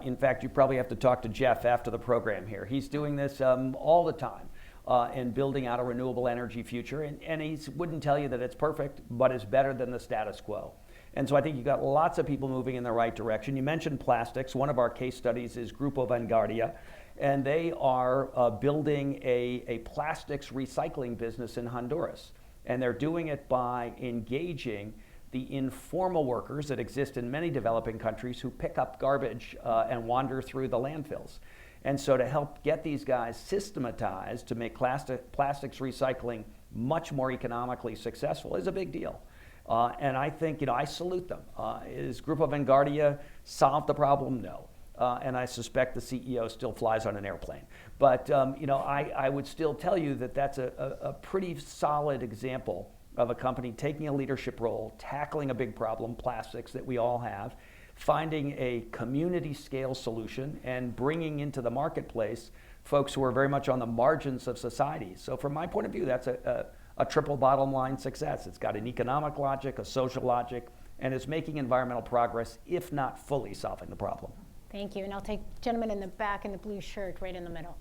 In fact, you probably have to talk to Jeff after the program here. He's doing this all the time and building out a renewable energy future, and he wouldn't tell you that it's perfect, but it's better than the status quo. And so I think you've got lots of people moving in the right direction. You mentioned plastics. One of our case studies is Grupo Vanguardia, and they are building a plastics recycling business in Honduras. And they're doing it by engaging the informal workers that exist in many developing countries who pick up garbage and wander through the landfills. And so to help get these guys systematized to make plastics recycling much more economically successful is a big deal. And I think, I salute them. Is Grupo Vanguardia solved the problem? No. And I suspect the CEO still flies on an airplane. But I would still tell you that that's a pretty solid example of a company taking a leadership role, tackling a big problem, plastics that we all have, finding a community scale solution, and bringing into the marketplace folks who are very much on the margins of society. So from my point of view, that's a triple bottom line success. It's got an economic logic, a social logic, and it's making environmental progress, if not fully solving the problem. Thank you. And I'll take gentleman in the back in the blue shirt right in the middle.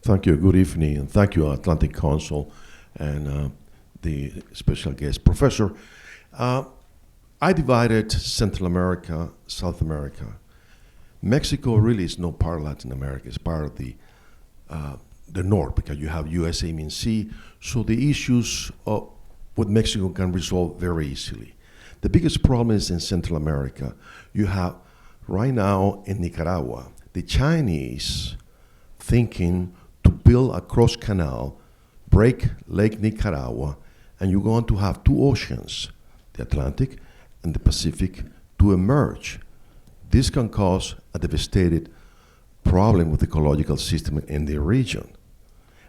Thank you. Good evening. And thank you, Atlantic Council, and the special guest. Professor, I divided Central America, South America. Mexico really is no part of Latin America. It's part of the the north, because you have U.S. aiming sea. So the issues with Mexico can resolve very easily. The biggest problem is in Central America. You have right now in Nicaragua, the Chinese thinking to build a cross canal, break Lake Nicaragua, and you're going to have two oceans, the Atlantic and the Pacific, to emerge. This can cause a devastating problem with the ecological system in the region.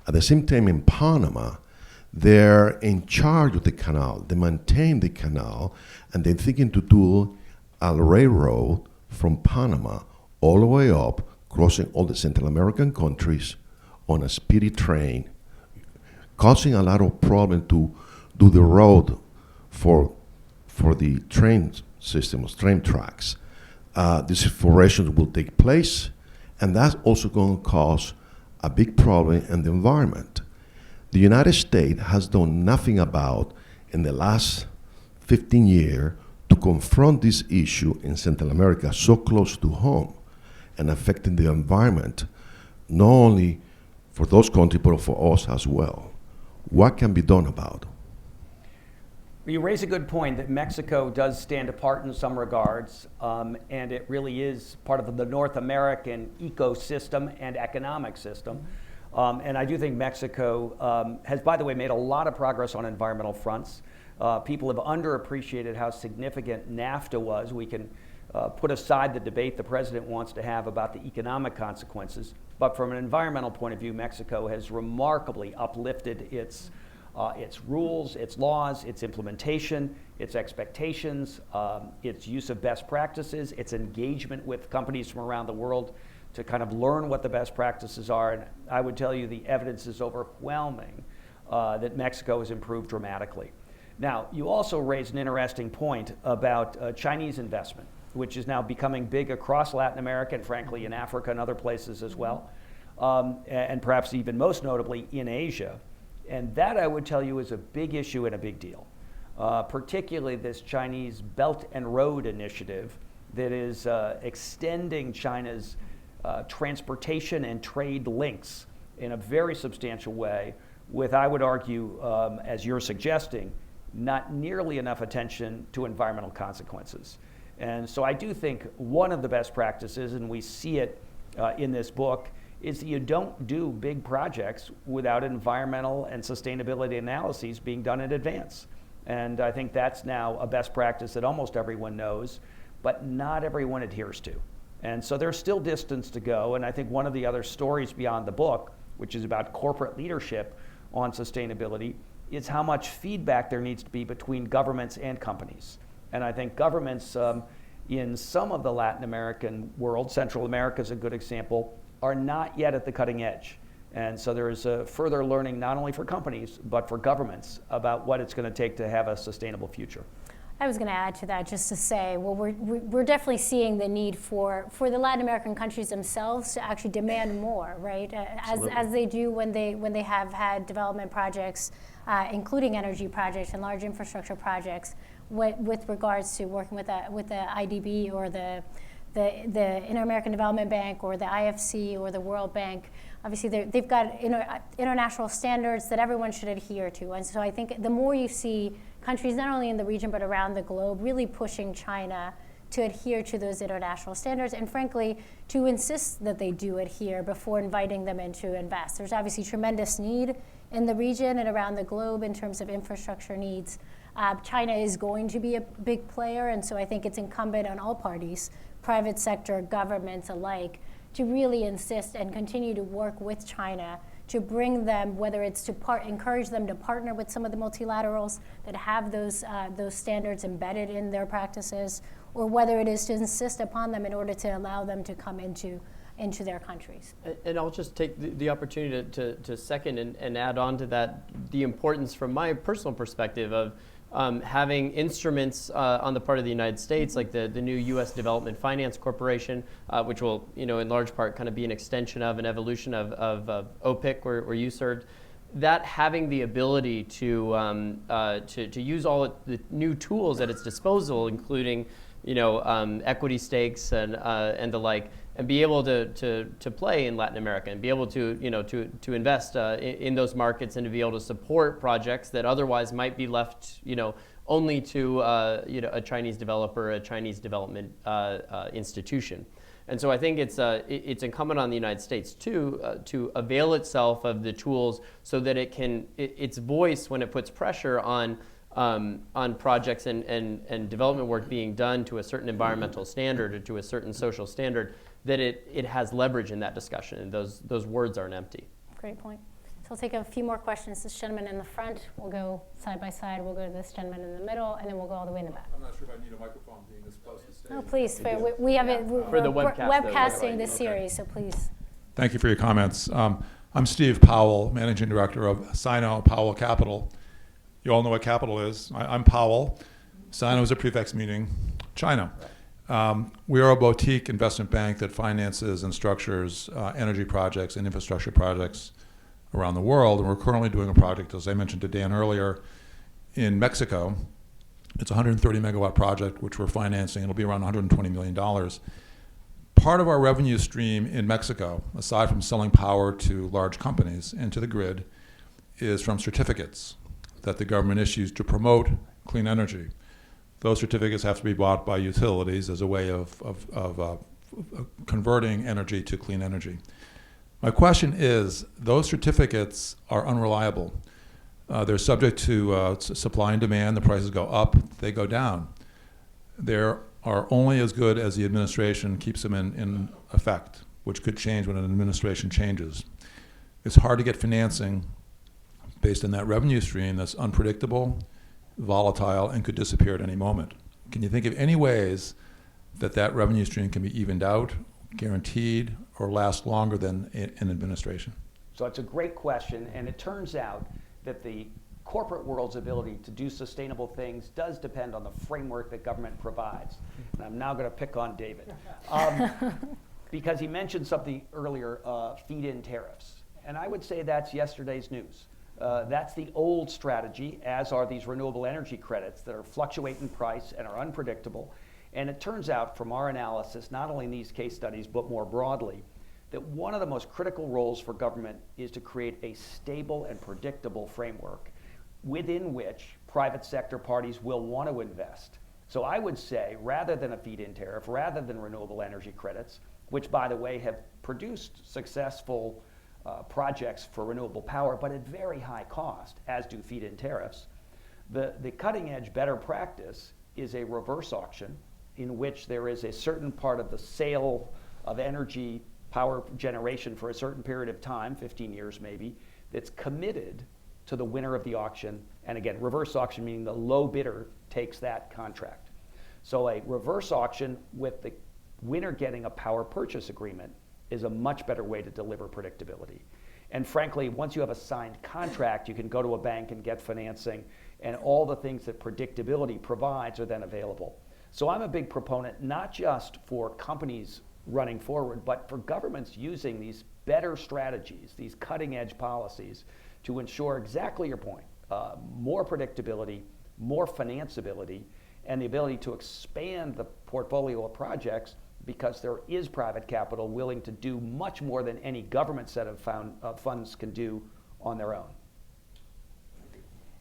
At the same time, in Panama, they're in charge of the canal. They maintain the canal, and they're thinking to do a railroad from Panama all the way up, crossing all the Central American countries on a speedy train, causing a lot of problem to do the road for the train systems, train tracks. Deforestation will take place, and that's also going to cause a big problem in the environment. The United States has done nothing about, in the last 15 years, to confront this issue in Central America, so close to home, and affecting the environment, not only for those countries, but for us as well. What can be done about it? You raise a good point that Mexico does stand apart in some regards, and it really is part of the North American ecosystem and economic system. And I do think Mexico has, by the way, made a lot of progress on environmental fronts. People have underappreciated how significant NAFTA was. We can put aside the debate the president wants to have about the economic consequences, but from an environmental point of view, Mexico has remarkably uplifted its rules, its laws, its implementation, its expectations, its use of best practices, its engagement with companies from around the world to kind of learn what the best practices are. And I would tell you the evidence is overwhelming that Mexico has improved dramatically. Now, you also raised an interesting point about Chinese investment, which is now becoming big across Latin America and frankly in Africa and other places as well, and perhaps even most notably in Asia. And that, I would tell you, is a big issue and a big deal, particularly this Chinese Belt and Road Initiative that is extending China's transportation and trade links in a very substantial way with, I would argue, as you're suggesting, not nearly enough attention to environmental consequences. And so I do think one of the best practices, and we see it in this book, is that you don't do big projects without environmental and sustainability analyses being done in advance. And I think that's now a best practice that almost everyone knows, but not everyone adheres to. And so there's still distance to go, and I think one of the other stories beyond the book, which is about corporate leadership on sustainability, is how much feedback there needs to be between governments and companies. And I think governments in some of the Latin American world, Central America is a good example, are not yet at the cutting edge. And so there is a further learning not only for companies, but for governments about what it's going to take to have a sustainable future. I was going to add to that just to say, well, we're definitely seeing the need for the Latin American countries themselves to actually demand more, right? As they do when they have had development projects, including energy projects and large infrastructure projects, with regards to working with the IDB or the Inter-American Development Bank or the IFC or the World Bank. Obviously, they've got international standards that everyone should adhere to. And so I think the more you see countries, not only in the region but around the globe, really pushing China to adhere to those international standards and frankly, to insist that they do adhere before inviting them in to invest. There's obviously tremendous need in the region and around the globe in terms of infrastructure needs. China is going to be a big player, and so I think it's incumbent on all parties, private sector, governments alike, to really insist and continue to work with China to bring them, whether it's to encourage them to partner with some of the multilaterals that have those standards embedded in their practices, or whether it is to insist upon them in order to allow them to come into their countries. And I'll just take the opportunity to second and add on to that the importance from my personal perspective of having instruments on the part of the United States, like the new U.S. Development Finance Corporation, which will, in large part, kind of be an extension of an evolution of OPIC, where you served. That having the ability to use all the new tools at its disposal, including equity stakes and the like, and be able to play in Latin America and be able to invest in those markets and to be able to support projects that otherwise might be left only to a Chinese developer, a Chinese development institution. And so I think it's incumbent on the United States to avail itself of the tools so that its voice, when it puts pressure on projects and development work being done to a certain environmental standard or to a certain social standard, that it has leverage in that discussion, and those words aren't empty. Great point. So I'll take a few more questions. This gentleman in the front, we'll go side by side. We'll go to this gentleman in the middle, and then we'll go all the way in the back. I'm not sure if I need a microphone being this close to stage. Oh, please. We have it. For the We're webcast, webcasting this series, so please. Thank you for your comments. I'm Steve Powell, Managing Director of Sino Powell Capital. You all know what capital is. I'm Powell. Sino is a prefix meaning China. We are a boutique investment bank that finances and structures energy projects and infrastructure projects around the world. And we're currently doing a project, as I mentioned to Dan earlier, in Mexico. It's a 130 megawatt project, which we're financing. It'll be around $120 million. Part of our revenue stream in Mexico, aside from selling power to large companies and to the grid, is from certificates that the government issues to promote clean energy. Those certificates have to be bought by utilities as a way of converting energy to clean energy. My question is, those certificates are unreliable. They're subject to supply and demand. The prices go up, they go down. They are only as good as the administration keeps them in effect, which could change when an administration changes. It's hard to get financing based on that revenue stream that's unpredictable, volatile, and could disappear at any moment. Can you think of any ways that revenue stream can be evened out, guaranteed, or last longer than an administration? So it's a great question, and it turns out that the corporate world's ability to do sustainable things does depend on the framework that government provides. And I'm now going to pick on David. Because he mentioned something earlier, feed-in tariffs. And I would say that's yesterday's news. That's the old strategy, as are these renewable energy credits that are fluctuate in price and are unpredictable. And it turns out from our analysis, not only in these case studies, but more broadly, that one of the most critical roles for government is to create a stable and predictable framework within which private sector parties will want to invest. So I would say, rather than a feed-in tariff, rather than renewable energy credits, which by the way have produced successful projects for renewable power, but at very high cost, as do feed-in tariffs. The cutting edge better practice is a reverse auction in which there is a certain part of the sale of energy power generation for a certain period of time, 15 years maybe, that's committed to the winner of the auction. And again, reverse auction meaning the low bidder takes that contract. So a reverse auction with the winner getting a power purchase agreement is a much better way to deliver predictability. And frankly, once you have a signed contract, you can go to a bank and get financing, and all the things that predictability provides are then available. So I'm a big proponent, not just for companies running forward, but for governments using these better strategies, these cutting edge policies, to ensure exactly your point, more predictability, more financeability, and the ability to expand the portfolio of projects, because there is private capital willing to do much more than any government set of funds can do on their own.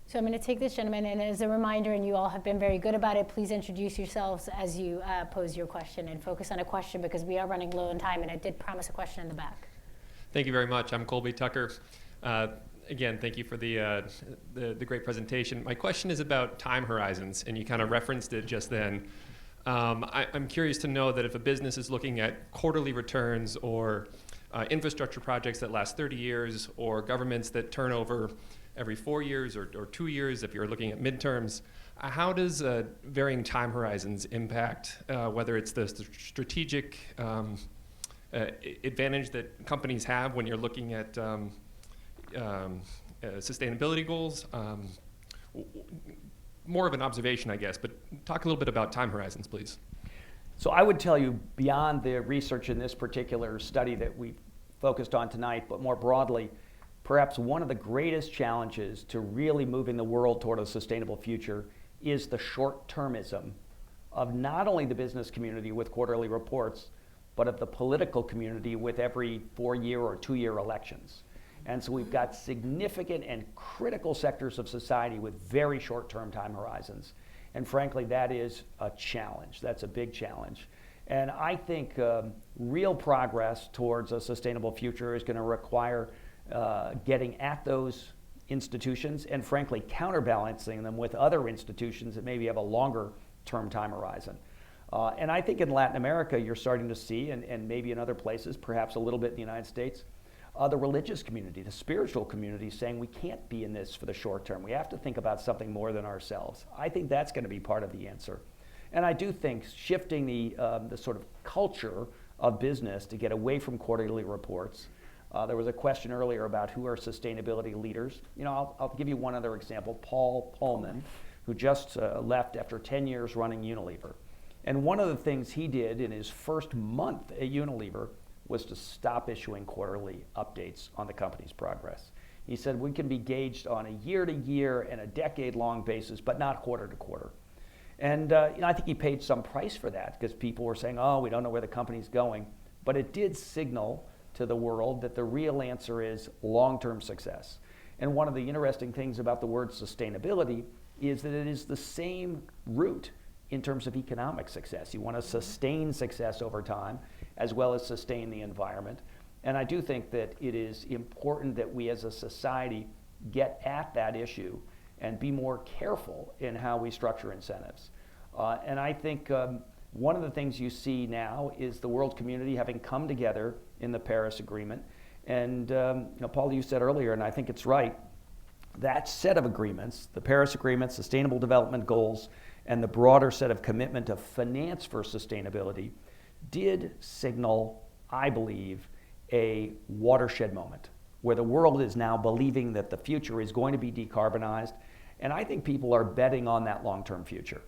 So I'm going to take this gentleman, and as a reminder, and you all have been very good about it, please introduce yourselves as you pose your question and focus on a question, because we are running low on time, and I did promise a question in the back. Thank you very much. I'm Colby Tucker. Again, thank you for the great presentation. My question is about time horizons, and you kind of referenced it just then. I'm curious to know that if a business is looking at quarterly returns or infrastructure projects that last 30 years or governments that turn over every 4 years or 2 years, if you're looking at midterms, how does varying time horizons impact whether it's the strategic advantage that companies have when you're looking at sustainability goals? More of an observation, I guess, but talk a little bit about time horizons, please. So I would tell you, beyond the research in this particular study that we focused on tonight, but more broadly, perhaps one of the greatest challenges to really moving the world toward a sustainable future is the short-termism of not only the business community with quarterly reports, but of the political community with every 4-year or 2-year elections. And so we've got significant and critical sectors of society with very short-term time horizons. And frankly, that is a challenge. That's a big challenge. And I think real progress towards a sustainable future is going to require getting at those institutions and frankly counterbalancing them with other institutions that maybe have a longer term time horizon. And I think in Latin America you're starting to see, and maybe in other places, perhaps a little bit in the United States, the religious community, the spiritual community saying we can't be in this for the short term. We have to think about something more than ourselves. I think that's going to be part of the answer. And I do think shifting the sort of culture of business to get away from quarterly reports. There was a question earlier about who are sustainability leaders. You know, I'll give you one other example. Paul Pullman, who just left after 10 years running Unilever. And one of the things he did in his first month at Unilever was to stop issuing quarterly updates on the company's progress. He said we can be gauged on a year-to-year and a decade-long basis, but not quarter-to-quarter. And you know, I think he paid some price for that because people were saying, oh, we don't know where the company's going. But it did signal to the world that the real answer is long-term success. And one of the interesting things about the word sustainability is that it is the same root in terms of economic success. You want to sustain success over time as well as sustain the environment. And I do think that it is important that we as a society get at that issue and be more careful in how we structure incentives. And I think one of the things you see now is the world community having come together in the Paris Agreement. And you know, Paul, you said earlier, and I think it's right, that set of agreements, the Paris Agreement, Sustainable Development Goals, and the broader set of commitment to finance for sustainability did signal, I believe, a watershed moment where the world is now believing that the future is going to be decarbonized. And I think people are betting on that long-term future.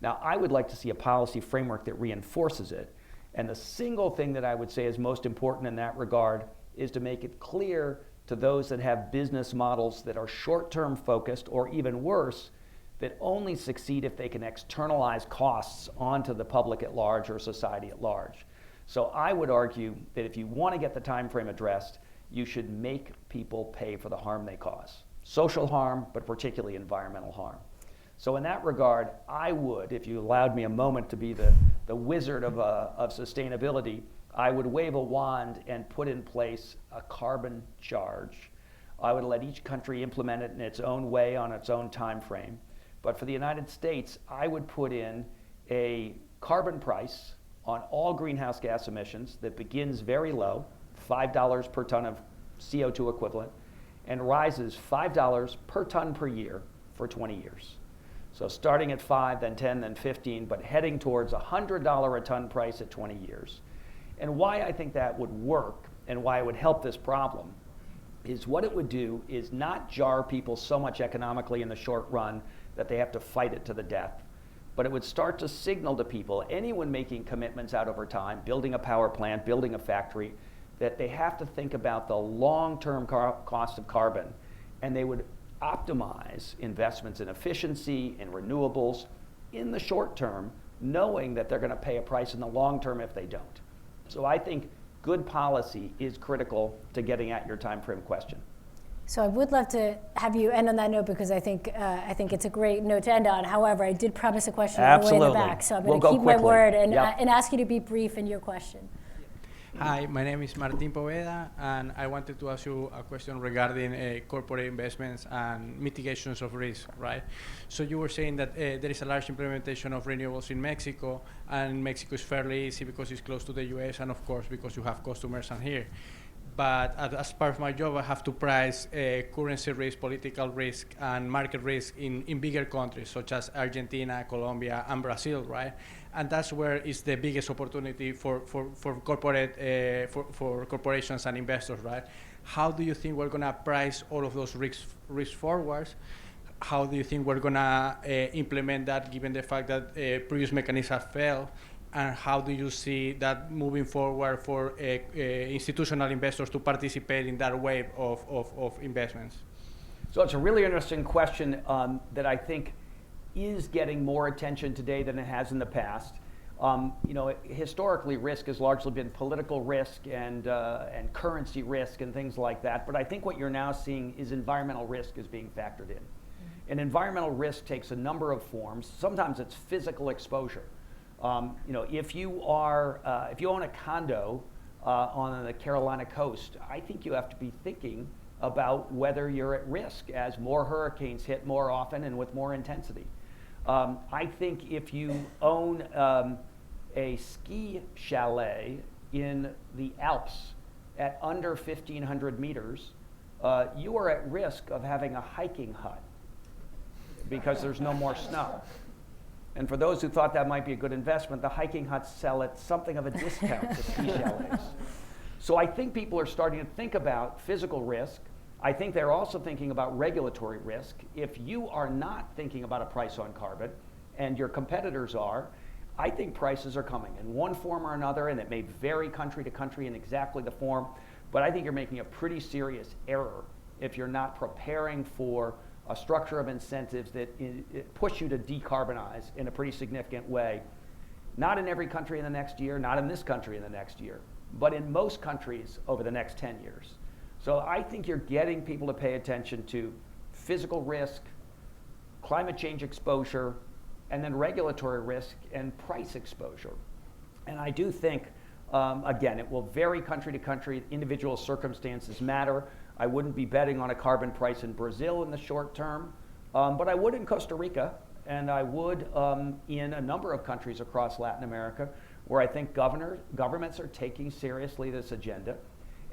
Now, I would like to see a policy framework that reinforces it. And the single thing that I would say is most important in that regard is to make it clear to those that have business models that are short-term focused, or even worse, that only succeed if they can externalize costs onto the public at large or society at large. So I would argue that if you want to get the time frame addressed, you should make people pay for the harm they cause. Social harm, but particularly environmental harm. So in that regard, I would, if you allowed me a moment to be the wizard of sustainability, I would wave a wand and put in place a carbon charge. I would let each country implement it in its own way on its own time frame. But for the United States, I would put in a carbon price on all greenhouse gas emissions that begins very low, $5 per ton of CO2 equivalent, and rises $5 per ton per year for 20 years. So starting at 5, then 10, then 15, but heading towards a $100 a ton price at 20 years. And why I think that would work and why it would help this problem is what it would do is not jar people so much economically in the short run that they have to fight it to the death, but it would start to signal to people, anyone making commitments out over time, building a power plant, building a factory, that they have to think about the long-term cost of carbon, and they would optimize investments in efficiency and renewables in the short term, knowing that they're going to pay a price in the long term if they don't. So I think good policy is critical to getting at your time frame question. So I would love to have you end on that note because I think it's a great note to end on. However, I did promise a question all the way in the back, so I'm going to keep my word and ask you to be brief in your question. Hi, my name is Martin Poveda, and I wanted to ask you a question regarding corporate investments and mitigations of risk, right? So you were saying that there is a large implementation of renewables in Mexico, and Mexico is fairly easy because it's close to the US, and of course because you have customers on here. But as part of my job, I have to price currency risk, political risk, and market risk in bigger countries such as Argentina, Colombia, and Brazil, right? And that's where is the biggest opportunity for corporations and investors, right? How do you think we're gonna price all of those risk forwards? How do you think we're gonna implement that, given the fact that previous mechanisms have failed? And how do you see that moving forward for institutional investors to participate in that wave of investments? So it's a really interesting question that I think is getting more attention today than it has in the past. Historically, risk has largely been political risk and currency risk and things like that. But I think what you're now seeing is environmental risk is being factored in. And environmental risk takes a number of forms. Sometimes it's physical exposure. If you own a condo on the Carolina coast, I think you have to be thinking about whether you're at risk as more hurricanes hit more often and with more intensity. I think if you own a ski chalet in the Alps at under 1,500 meters, you are at risk of having a hiking hut because there's no more snow. And for those who thought that might be a good investment, the hiking huts sell at something of a discount to ski chalets. So I think people are starting to think about physical risk. I think they're also thinking about regulatory risk. If you are not thinking about a price on carbon, and your competitors are, I think prices are coming in one form or another, and it may vary country to country in exactly the form, but I think you're making a pretty serious error if you're not preparing for a structure of incentives that push you to decarbonize in a pretty significant way. Not in every country in the next year, not in this country in the next year, but in most countries over the next 10 years. So I think you're getting people to pay attention to physical risk, climate change exposure, and then regulatory risk and price exposure. And I do think, again, it will vary country to country. Individual circumstances matter. I wouldn't be betting on a carbon price in Brazil in the short term, but I would in Costa Rica, and I would in a number of countries across Latin America, where I think governments are taking seriously this agenda.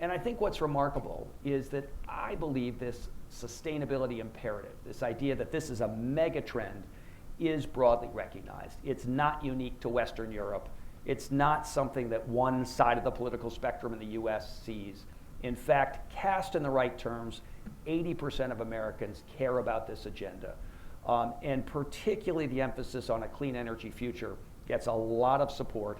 And I think what's remarkable is that I believe this sustainability imperative, this idea that this is a mega trend, is broadly recognized. It's not unique to Western Europe. It's not something that one side of the political spectrum in the US sees. In fact, cast in the right terms, 80% of Americans care about this agenda. And particularly the emphasis on a clean energy future gets a lot of support.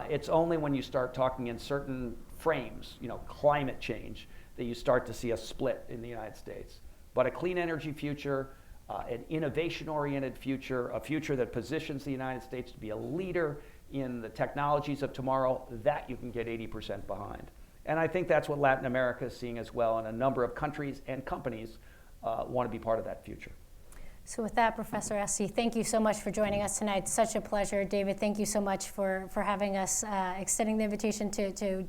It's only when you start talking in certain frames, climate change, that you start to see a split in the United States. But a clean energy future, an innovation-oriented future, a future that positions the United States to be a leader in the technologies of tomorrow, that you can get 80% behind. And I think that's what Latin America is seeing as well, and a number of countries and companies want to be part of that future. So with that, Professor Esty, thank you so much for joining us tonight. Such a pleasure. David, thank you so much for having us, extending the invitation to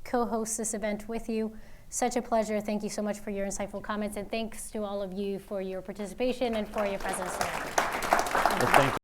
co-host this event with you. Such a pleasure. Thank you so much for your insightful comments, and thanks to all of you for your participation and for your presence today. Well, thank you.